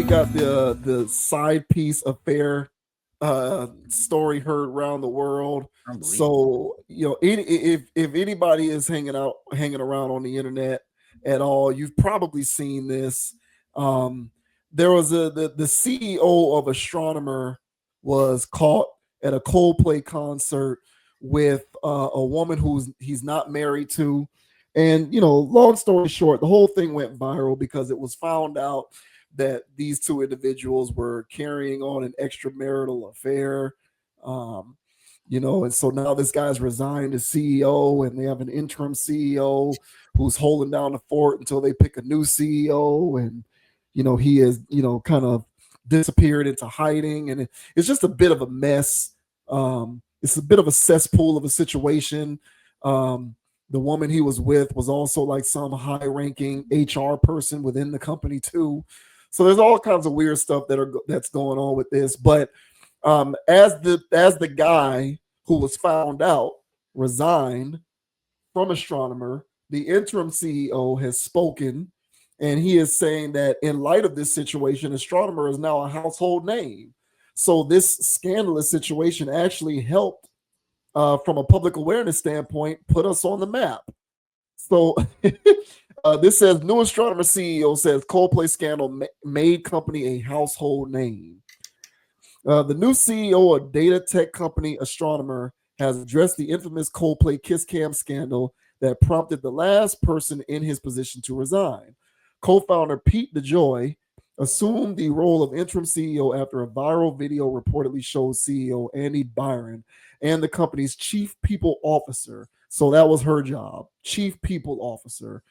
we got the side piece affair story heard around the world. So if anybody is hanging around on the internet at all, you've probably seen this. There was the CEO of Astronomer was caught at a Coldplay concert with a woman who's he's not married to. And long story short, the whole thing went viral because it was found out that these two individuals were carrying on an extramarital affair. And so now this guy's resigned as CEO, and they have an interim CEO who's holding down the fort until they pick a new CEO. And he is kind of disappeared into hiding, and it's just a bit of a mess. It's a bit of a cesspool of a situation. The woman he was with was also like some high-ranking HR person within the company too. So there's all kinds of weird stuff that's going on with this. But as the guy who was found out resigned from Astronomer, the interim CEO has spoken, and he is saying that in light of this situation, Astronomer is now a household name. So this scandalous situation actually helped, from a public awareness standpoint, put us on the map. So this says, new Astronomer CEO says Coldplay scandal made company a household name. The new CEO of data tech company Astronomer has addressed the infamous Coldplay kiss cam scandal that prompted the last person in his position to resign. Co-founder Pete DeJoy assumed the role of interim CEO after a viral video reportedly shows CEO Andy Byron and the company's chief people officer, so that was her job, chief people officer,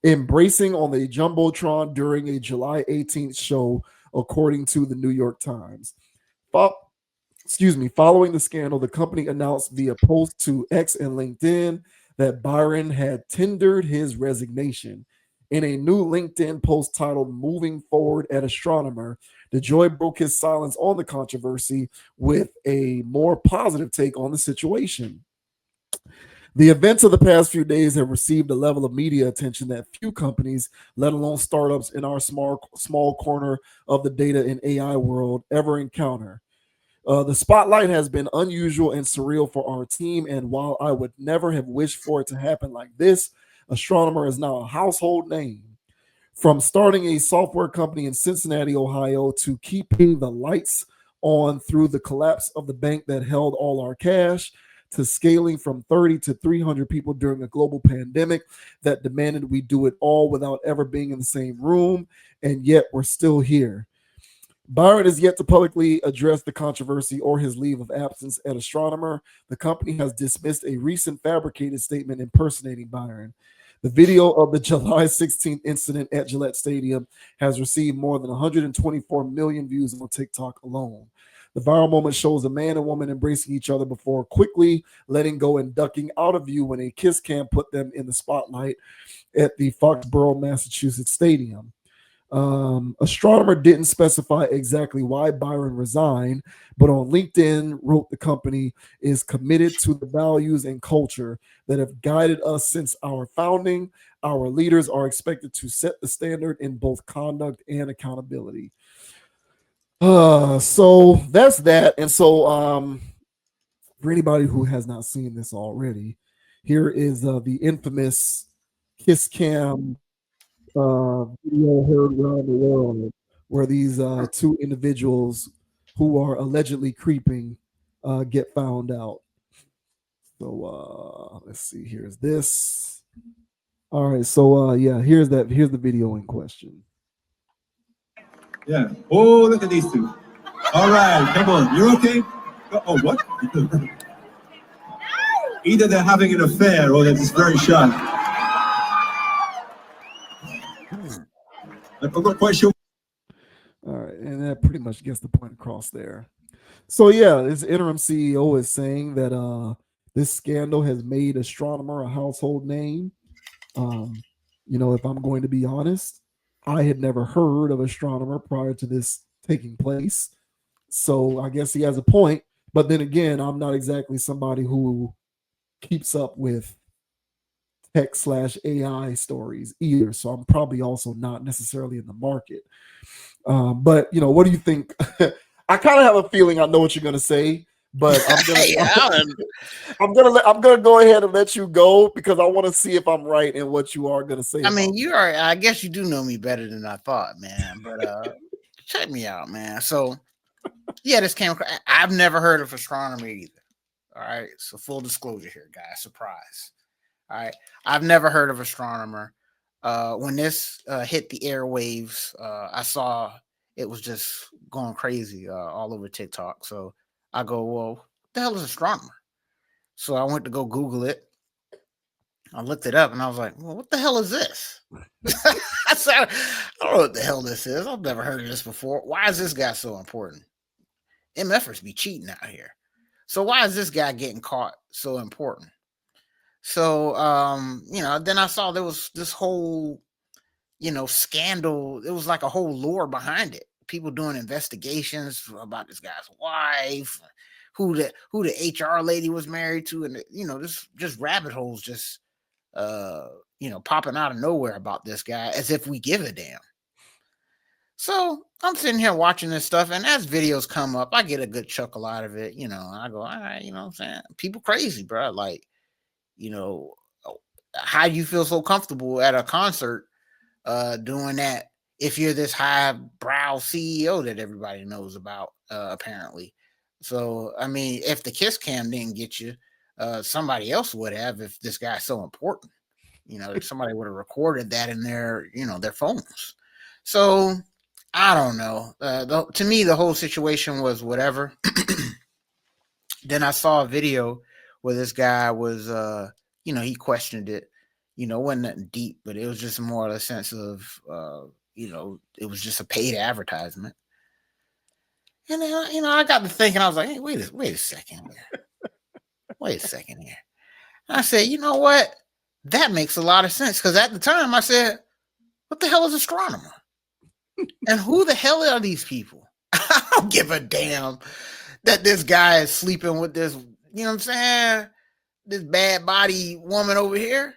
embracing on the Jumbotron during a July 18th show, according to the New York Times. Following the scandal, the company announced via post to X and LinkedIn that Byron had tendered his resignation. In a new LinkedIn post titled Moving Forward at Astronomer, DeJoy broke his silence on the controversy with a more positive take on the situation. The events of the past few days have received a level of media attention that few companies, let alone startups in our small corner of the data and AI world, ever encounter. The spotlight has been unusual and surreal for our team, and while I would never have wished for it to happen like this, Astronomer is now a household name. From starting a software company in Cincinnati, Ohio, to keeping the lights on through the collapse of the bank that held all our cash, to scaling from 30 to 300 people during a global pandemic that demanded we do it all without ever being in the same room, and yet we're still here. Byron is yet to publicly address the controversy or his leave of absence at Astronomer. The company has dismissed a recent fabricated statement impersonating Byron. The video of the July 16th incident at Gillette Stadium has received more than 124 million views on TikTok alone. The viral moment shows a man and woman embracing each other before quickly letting go and ducking out of view when a kiss cam put them in the spotlight at the Foxborough, Massachusetts stadium. Astronomer didn't specify exactly why Byron resigned, but on LinkedIn wrote the company is committed to the values and culture that have guided us since our founding. Our leaders are expected to set the standard in both conduct and accountability. So that's that. And so for anybody who has not seen this already, here is the infamous kiss cam video heard around the world where these two individuals who are allegedly creeping get found out. So let's see. Here's this. All right. So here's the video in question. Yeah. Oh, look at these two. All right, come on. You're okay? Oh, what? Either they're having an affair or they're just very shy. I'm not quite sure. All right, and that pretty much gets the point across there. So yeah, this interim CEO is saying that this scandal has made Astronomer a household name. If I'm going to be honest, I had never heard of Astronomer prior to this taking place. So I guess he has a point. But then again, I'm not exactly somebody who keeps up with tech/AI stories either. So I'm probably also not necessarily in the market. But what do you think? I kind of have a feeling I know what you're gonna say, but I'm gonna Yeah, I'm gonna go ahead and let you go because I want to see if I'm right in what you are gonna say I mean, about you are. I guess you do know me better than I thought, man. But check me out, man. So yeah, this came. I've never heard of astronomy either. All right. So full disclosure here, guys. Surprise. All right. I've never heard of Astronomer. When this hit the airwaves, I saw it was just going crazy all over TikTok. So I go, well, what the hell is Astronomer? So I went to go Google it. I looked it up and I was like, well, what the hell is this? I said, I don't know what the hell this is. I've never heard of this before. Why is this guy so important? MFers be cheating out here. So why is this guy getting caught so important? So then I saw there was this whole, scandal. It was like a whole lore behind it. People doing investigations about this guy's wife, who the HR lady was married to, and this just rabbit holes just popping out of nowhere about this guy as if we give a damn. So I'm sitting here watching this stuff, and as videos come up, I get a good chuckle out of it, and I go, all right, what I'm saying? People crazy, bro. Like, how you feel so comfortable at a concert doing that if you're this high brow CEO that everybody knows about, apparently. So, I mean, if the kiss cam didn't get you, somebody else would have if this guy's so important. If somebody would have recorded that in their phones. So, I don't know. To me, the whole situation was whatever. Then I saw a video where this guy was, he questioned it. It wasn't nothing deep, but it was just more of a sense of, it was just a paid advertisement. And then, I got to thinking, I was like, hey, wait a second here. Wait a second here. And I said, you know what? That makes a lot of sense. Because at the time I said, what the hell is astronomer? And who the hell are these people? I don't give a damn that this guy is sleeping with this, you know what I'm saying? This bad body woman over here.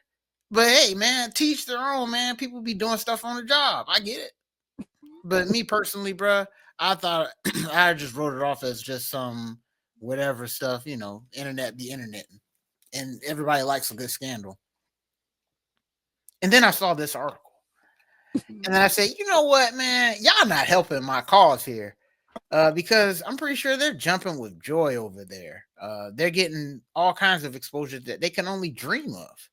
But hey, man, teach their own, man. People be doing stuff on the job. I get it. But me personally, bro, I thought I just wrote it off as just some whatever stuff, internet be internet. And everybody likes a good scandal. And then I saw this article. And then I said, you know what, man? Y'all not helping my cause here. Because I'm pretty sure they're jumping with joy over there. They're getting all kinds of exposure that they can only dream of.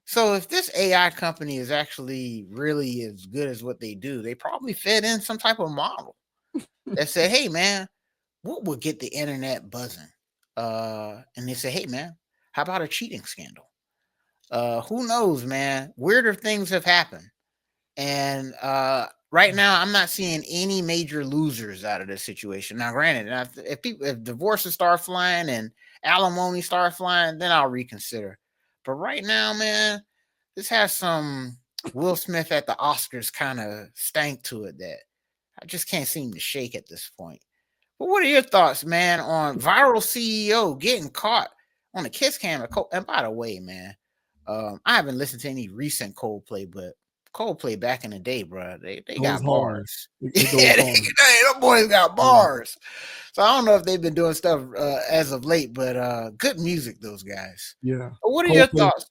So if this AI company is actually really as good as what they do, they probably fed in some type of model that said, hey, man, what would get the internet buzzing? And they say, hey, man, how about a cheating scandal? Who knows, man? Weirder things have happened. And right now, I'm not seeing any major losers out of this situation. Now, granted, if divorces start flying and alimony start flying, then I'll reconsider. But right now, man, this has some Will Smith at the Oscars kind of stank to it that I just can't seem to shake at this point. But what are your thoughts, man, on viral CEO getting caught on a kiss cam? And by the way, man, I haven't listened to any recent Coldplay, but Coldplay back in the day, bro, they goes got hard. bars. It goes Yeah, hard. them boys got bars. So I don't know if they've been doing stuff as of late, but good music, those guys. Yeah. But what are your Coldplay. thoughts?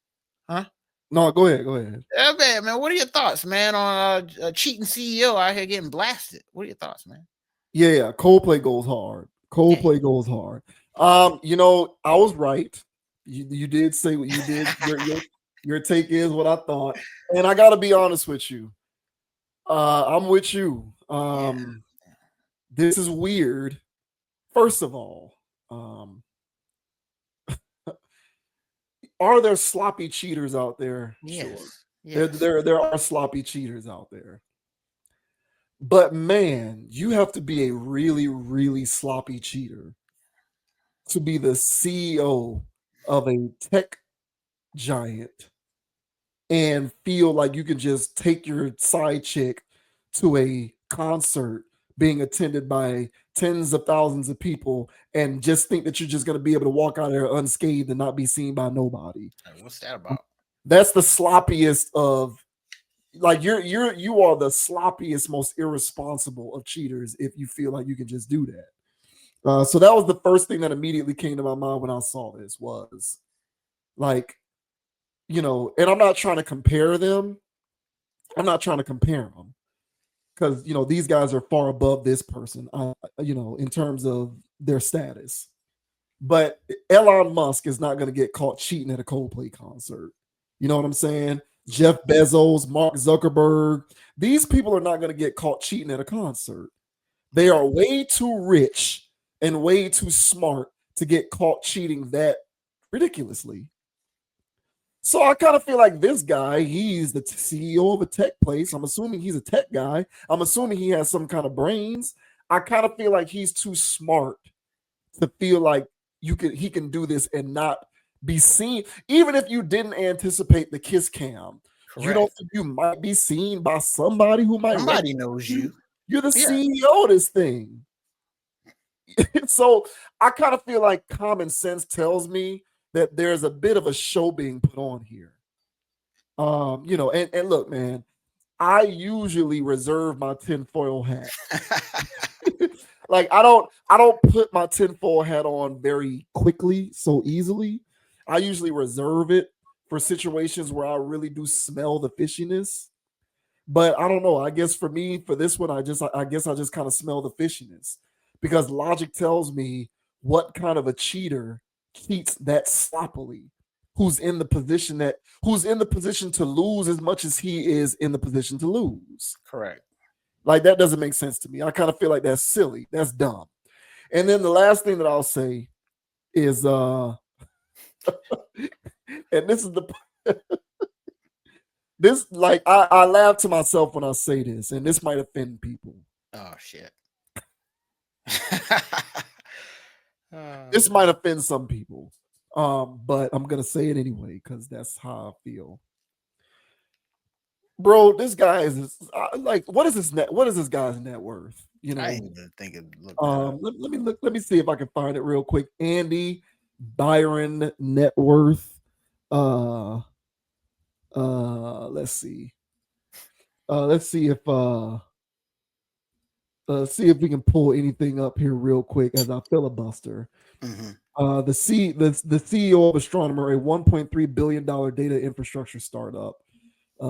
Huh? No, go ahead. Yeah, man. What are your thoughts, man, on a cheating CEO out here getting blasted? What are your thoughts, man? Yeah. Coldplay goes hard. Coldplay goes hard. I was right. You did say what you did. Your take is what I thought, and I got to be honest with you. I'm with you. This is weird. First of all, are there sloppy cheaters out there? Sure. Yes. There are sloppy cheaters out there. But man, you have to be a really, really sloppy cheater to be the CEO of a tech giant and feel like you can just take your side chick to a concert being attended by tens of thousands of people and just think that you're just going to be able to walk out there unscathed and not be seen by nobody. What's that about? That's the sloppiest of, like, you are the sloppiest, most irresponsible of cheaters if you feel like you can just do that. So that was the first thing that immediately came to my mind when I saw this was like, and I'm not trying to compare them. I'm not trying to compare them because these guys are far above this person, in terms of their status. But Elon Musk is not going to get caught cheating at a Coldplay concert. You know what I'm saying? Jeff Bezos, Mark Zuckerberg, these people are not going to get caught cheating at a concert. They are way too rich and way too smart to get caught cheating that ridiculously. So I kind of feel like this guy, he's the CEO of a tech place. I'm assuming he's a tech guy. I'm assuming he has some kind of brains. I kind of feel like he's too smart to feel like he can do this and not be seen. Even if you didn't anticipate the kiss cam, you don't think you might be seen by somebody who might somebody knows you. You're the CEO of this thing. So I kind of feel like common sense tells me that there's a bit of a show being put on here. And look, man, I usually reserve my tinfoil hat. Like I don't put my tinfoil hat on very quickly, so easily. I usually reserve it for situations where I really do smell the fishiness. But I don't know. I guess for me, for this one, I guess I just kind of smell the fishiness because logic tells me what kind of a cheater cheats that sloppily, who's in the position to lose as much as he is in the position to lose. Correct. Like that doesn't make sense to me. I kind of feel like that's silly. That's dumb. And then the last thing that I'll say is and this is the this, like, I laugh to myself when I say this, and this might offend people. Oh shit. This might offend some people. But I'm gonna say it anyway because that's how I feel. Bro, this guy is like, what is this guy's net worth? I ain't even think it looked let me see if I can find it real quick. Andy Byron net worth. Let's see. Let's see if we can pull anything up here real quick as I filibuster. Mm-hmm. The CEO of Astronomer, a $1.3 billion data infrastructure startup.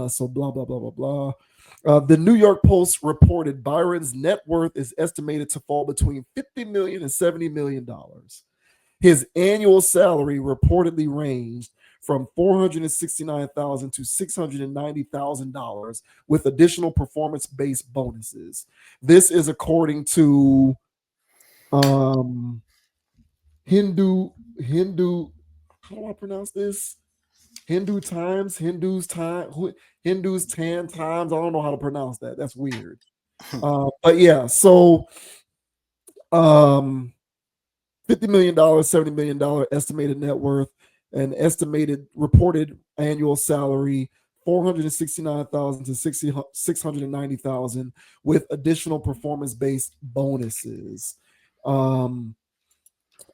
So blah blah blah blah blah. The New York Post reported Byron's net worth is estimated to fall between $50 million and $70 million. His annual salary reportedly ranged from $469,000 to $690,000 with additional performance-based bonuses. This is according to Hindu. How do I pronounce this? Hindus Tan Times. I don't know how to pronounce that. That's weird. But yeah, so $50 million, $70 million estimated net worth, and estimated reported annual salary $469,000 to $690,000 with additional performance-based bonuses.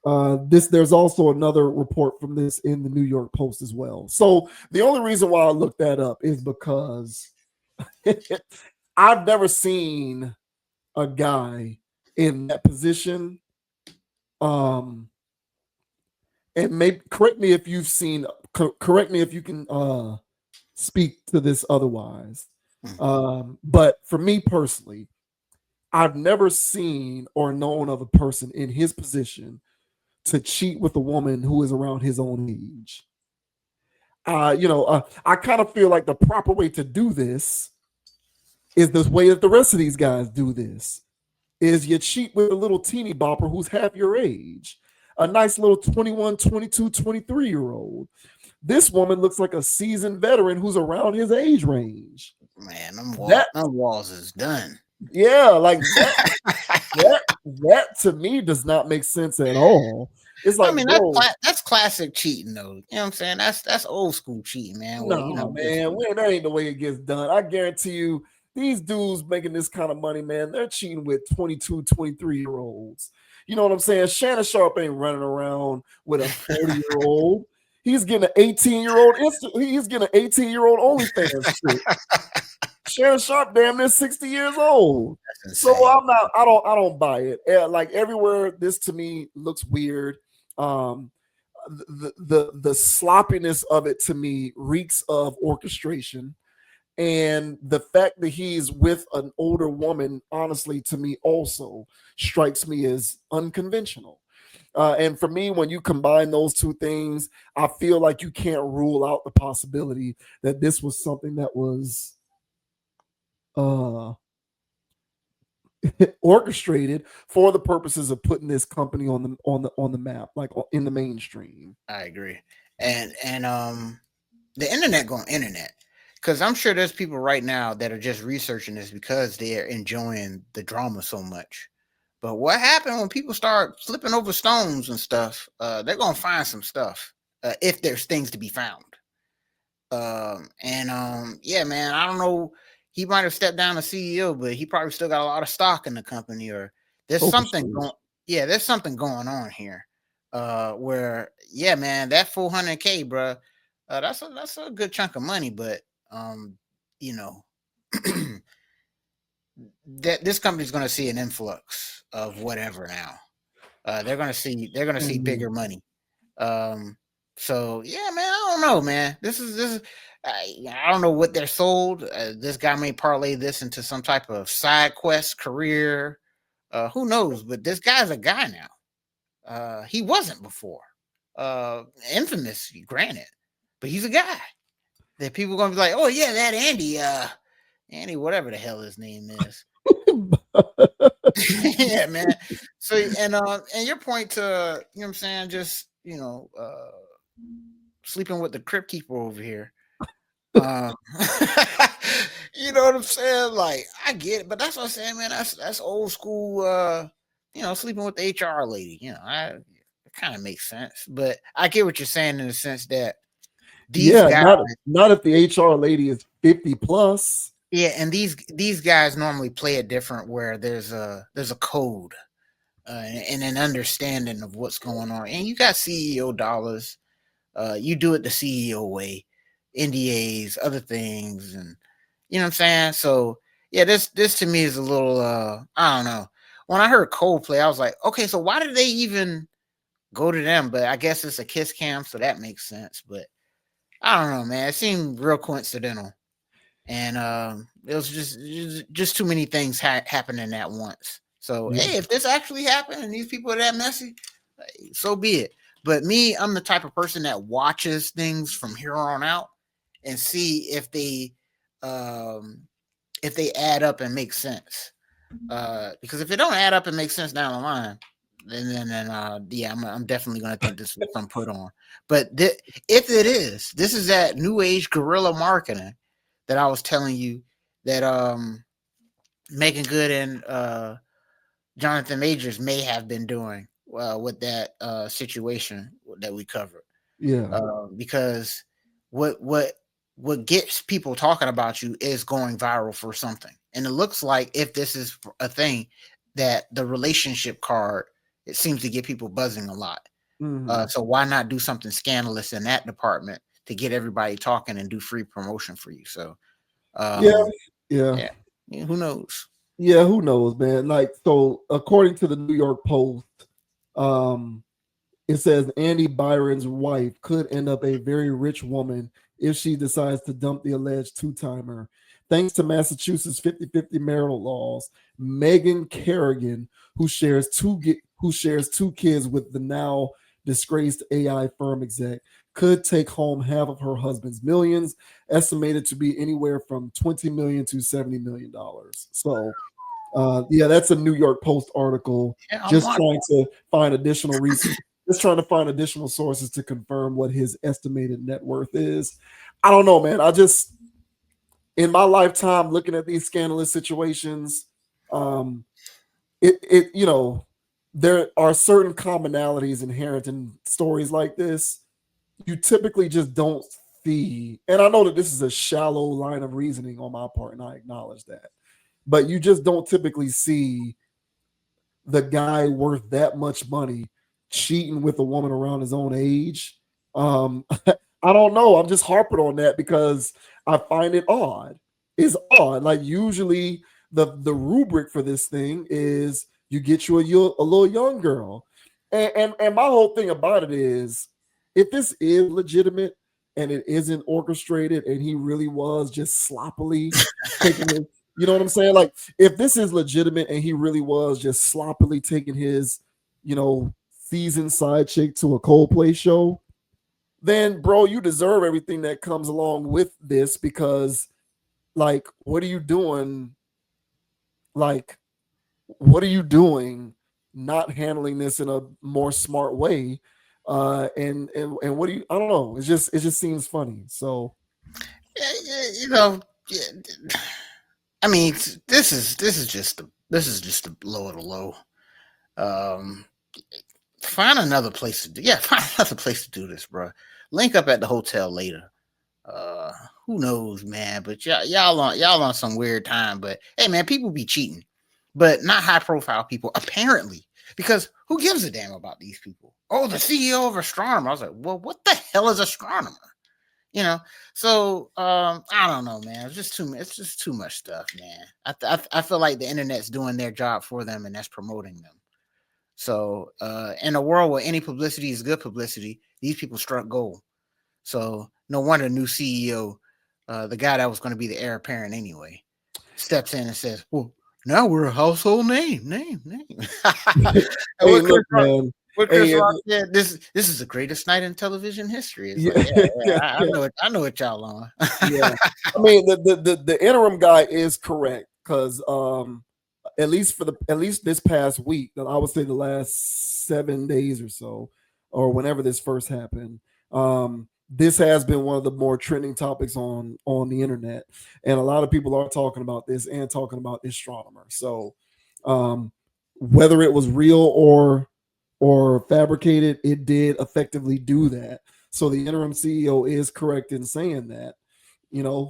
There's also another report from this in the New York Post as well. So the only reason why I looked that up is because I've never seen a guy in that position. And maybe correct me if you can speak to this otherwise. But for me personally, I've never seen or known of a person in his position to cheat with a woman who is around his own age. I kind of feel like the proper way to do this is the way that the rest of these guys do this. Is you cheat with a little teeny bopper who's half your age, a nice little 21, 22, 23-year-old. This woman looks like a seasoned veteran who's around his age range. Man, them walls is done. Yeah, like that to me does not make sense at all. It's like, that's classic cheating, though. You know what I'm saying? That's old school cheating, man. No, man, that ain't the way it gets done. I guarantee you, these dudes making this kind of money, man, they're cheating with 22, 23-year-olds. You know what I'm saying? Shannon Sharp ain't running around with a 40-year-old. He's getting an 18-year-old he's getting an 18-year-old OnlyFans chick. Shannon Sharp damn near 60 years old. So I don't buy it. Like everywhere, this to me looks weird. The sloppiness of it to me reeks of orchestration. And the fact that he's with an older woman, honestly, to me also strikes me as unconventional. And for me, when you combine those two things, I feel like you can't rule out the possibility that this was something that was uh, orchestrated for the purposes of putting this company on the map, like in the mainstream. I agree, and the internet, because I'm sure there's people right now that are just researching this because they are enjoying the drama so much. But what happened when people start flipping over stones and stuff? They're gonna find some stuff if there's things to be found. Yeah, man, I don't know. He might have stepped down as CEO, but he probably still got a lot of stock in the company, or there's something going. Yeah, there's something going on here. Where yeah, man, that 400K, bro, that's a good chunk of money, but you know, that this company's going to see an influx of whatever now. They're going to see bigger money. So yeah, man, I don't know, man. This is I don't know what they're sold. This guy may parlay this into some type of side quest career. Who knows? But this guy's a guy now. He wasn't before. Infamous, granted, but he's a guy that people are gonna be like, oh yeah, that Andy, whatever the hell his name is. Yeah, man. So and your point to, you know what I'm saying, just sleeping with the crypt keeper over here. You know what I'm saying? Like, I get it, but that's what I'm saying, man. That's old school. Sleeping with the HR lady. It kind of makes sense, but I get what you're saying in the sense that these guys, not if the HR lady is 50 plus. Yeah, and these guys normally play it different, where there's a code and an understanding of what's going on, and you got CEO dollars. You do it the CEO way, NDAs, other things, and you know what I'm saying. So yeah, this to me is a little I don't know. When I heard Coldplay, I was like, okay, so why did they even go to them? But I guess it's a Kiss Cam, so that makes sense. But I don't know, man. It seemed real coincidental, and it was just too many things happening at once. So hey, if this actually happened and these people are that messy, so be it. But me, I'm the type of person that watches things from here on out and see if they add up and make sense. Because if it don't add up and make sense down the line, then yeah, I'm definitely gonna think this was some put on. But if it is, this is that new age guerrilla marketing that I was telling you that Megan Good and Jonathan Majors may have been doing with that situation that we covered. Yeah. Because what gets people talking about you is going viral for something. And it looks like, if this is a thing, that the relationship card, it seems to get people buzzing a lot. Mm-hmm. So why not do something scandalous in that department to get everybody talking and do free promotion for you? So yeah. Who knows? Yeah, who knows, man? Like, so according to the New York Post, it says Andy Byron's wife could end up a very rich woman if she decides to dump the alleged two-timer. Thanks to Massachusetts 50-50 marital laws, Megan Kerrigan, who shares two kids with the now disgraced AI firm exec, could take home half of her husband's millions, estimated to be anywhere from $20 million to $70 million. So yeah, that's a New York Post article. Just trying to find additional research. Just trying to find additional sources to confirm what his estimated net worth is. I don't know, man. I just, in my lifetime, looking at these scandalous situations, there are certain commonalities inherent in stories like this. You typically just don't see, and I know that this is a shallow line of reasoning on my part, and I acknowledge that, but you just don't typically see the guy worth that much money cheating with a woman around his own age I don't know. I'm just harping on that because I find it odd. It's odd. Like usually the rubric for this thing is you get a little young girl. And my whole thing about it is if this is legitimate and it isn't orchestrated and he really was just sloppily taking it, you know what I'm saying? Like if this is legitimate and he really was just sloppily taking his, seasoned side chick to a Coldplay show, then bro, you deserve everything that comes along with this because like what are you doing? Like what are you doing not handling this in a more smart way? And what do you I don't know. It just seems funny. So You know, I mean, this is just the low of the low. Um, find another place to do. Yeah, find another place to do this, bro. Link up at the hotel later. Uh, who knows, man? But y'all on some weird time. But hey, man, people be cheating, but not high profile people apparently. Because who gives a damn about these people? Oh, the CEO of Astronomer. I was like, well, what the hell is Astronomer? You know, so I don't know, man. It's just too much stuff, man. I feel like the internet's doing their job for them, and that's promoting them. So in a world where any publicity is good publicity, these people struck gold. So no wonder new CEO, the guy that was going to be the heir apparent anyway, steps in and says, "Well, now we're a household name." hey, look, man. What Chris Rock said, this is the greatest night in television history. It's like, I know what y'all on. Yeah, I mean the interim guy is correct because at least this past week, I would say the last 7 days or so, or whenever this first happened, this has been one of the more trending topics on the internet, and a lot of people are talking about this and talking about Astronomer. So, whether it was real or fabricated, it did effectively do that. So the interim CEO is correct in saying that,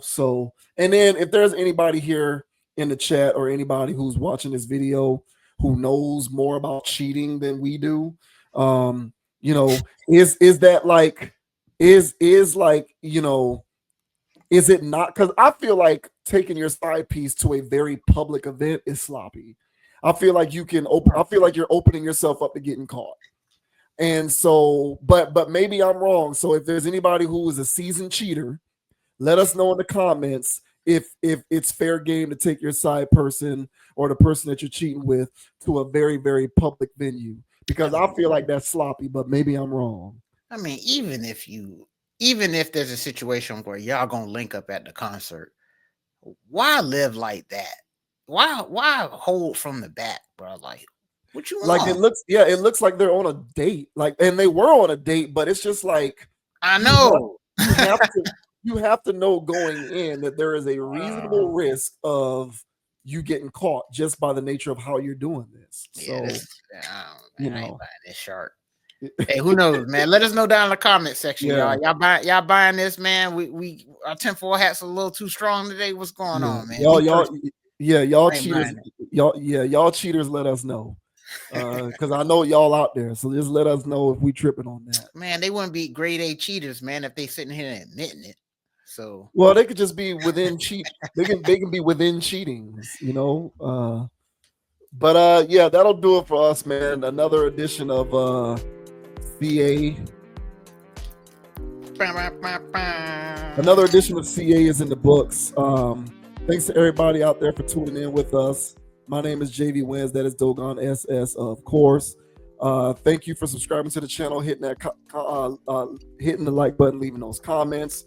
So, and then if there's anybody here in the chat or anybody who's watching this video who knows more about cheating than we do, is that like is like is it not? Because I feel like taking your side piece to a very public event is sloppy. I feel like I feel like you're opening yourself up to getting caught. And so, but maybe I'm wrong. So if there's anybody who is a seasoned cheater, let us know in the comments if it's fair game to take your side person or the person that you're cheating with to a very, very public venue. Because I feel like that's sloppy, but maybe I'm wrong. I mean, even if there's a situation where y'all gonna link up at the concert, why live like that? Why hold from the back, bro? Like, what you want? Like it looks like they're on a date. Like, and they were on a date, but it's just like I know you have to know going in that there is a reasonable risk of you getting caught just by the nature of how you're doing this. Yeah, so I ain't buying this shark. Hey, who knows, man? Let us know down in the comment section, y'all. Y'all buying this, man? We our 10-4 hats a little too strong today. What's going on, man? Y'all cheaters. Y'all cheaters. Let us know, because I know y'all out there. So just let us know if we tripping on that. Man, they wouldn't be grade A cheaters, man, if they sitting here and admitting it. So well, they could just be within cheat. They can be within cheating, But yeah, that'll do it for us, man. Another edition of CA. Another edition of CA is in the books. Thanks to everybody out there for tuning in with us. My name is JV Wins. That is Dogon SS, of course. Thank you for subscribing to the channel, hitting the like button, leaving those comments.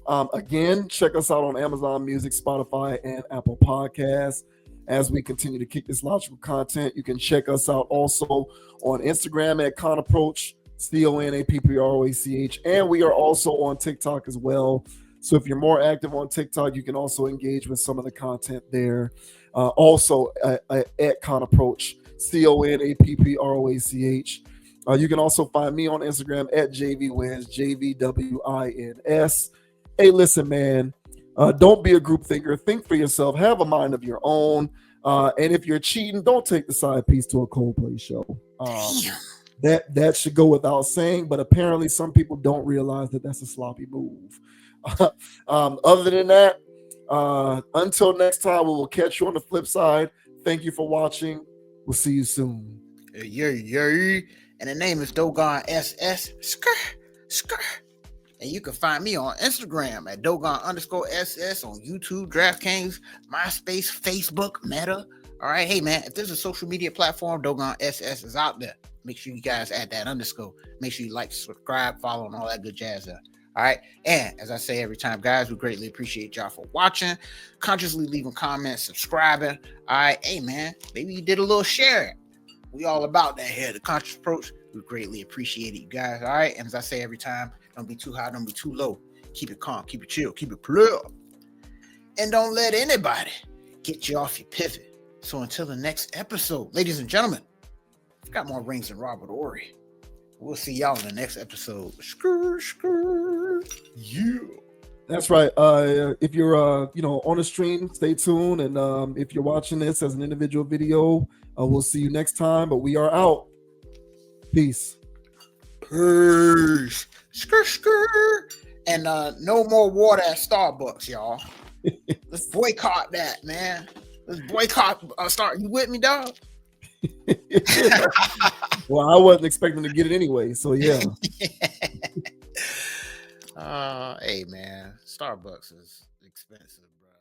Again, check us out on Amazon Music, Spotify, and Apple Podcasts. As we continue to kick this logical content, you can check us out also on Instagram at Conapproach, CONAPPROACH, and we are also on TikTok as well. So if you're more active on TikTok, you can also engage with some of the content there. Also at Conapproach, CONAPPROACH. You can also find me on Instagram at JVWins, JVWINS. Hey, listen, man. Don't be a group thinker. Think for yourself. Have a mind of your own. And if you're cheating, don't take the side piece to a Coldplay show. that should go without saying, but apparently some people don't realize that that's a sloppy move. Other than that, until next time, we will catch you on the flip side. Thank you for watching. We'll see you soon. Yeah. And the name is Dogon SS. Skr. And you can find me on Instagram at Dogon_SS, on YouTube, DraftKings, MySpace, Facebook, Meta. All right. Hey, man, if there's a social media platform, Dogon SS is out there. Make sure you guys add that underscore. Make sure you like, subscribe, follow, and all that good jazz there. All right. And as I say every time, guys, we greatly appreciate y'all for watching, consciously leaving comments, subscribing. All right. Hey, man, maybe you did a little sharing. We all about that here, the conscious approach. We greatly appreciate it, you guys. All right. And as I say every time, don't be too high, don't be too low. Keep it calm, keep it chill, keep it clear. And don't let anybody get you off your pivot. So until the next episode, ladies and gentlemen, I've got more rings than Robert Ory. We'll see y'all in the next episode. Skr. Yeah. That's right. If you're on the stream, stay tuned. And if you're watching this as an individual video, we'll see you next time. But we are out. Peace. Peace. Skr. And no more water at Starbucks, y'all. Let's boycott that, man. Let's boycott. Start. You with me, dog? Well, I wasn't expecting to get it anyway, so yeah. Hey, man, Starbucks is expensive, bro.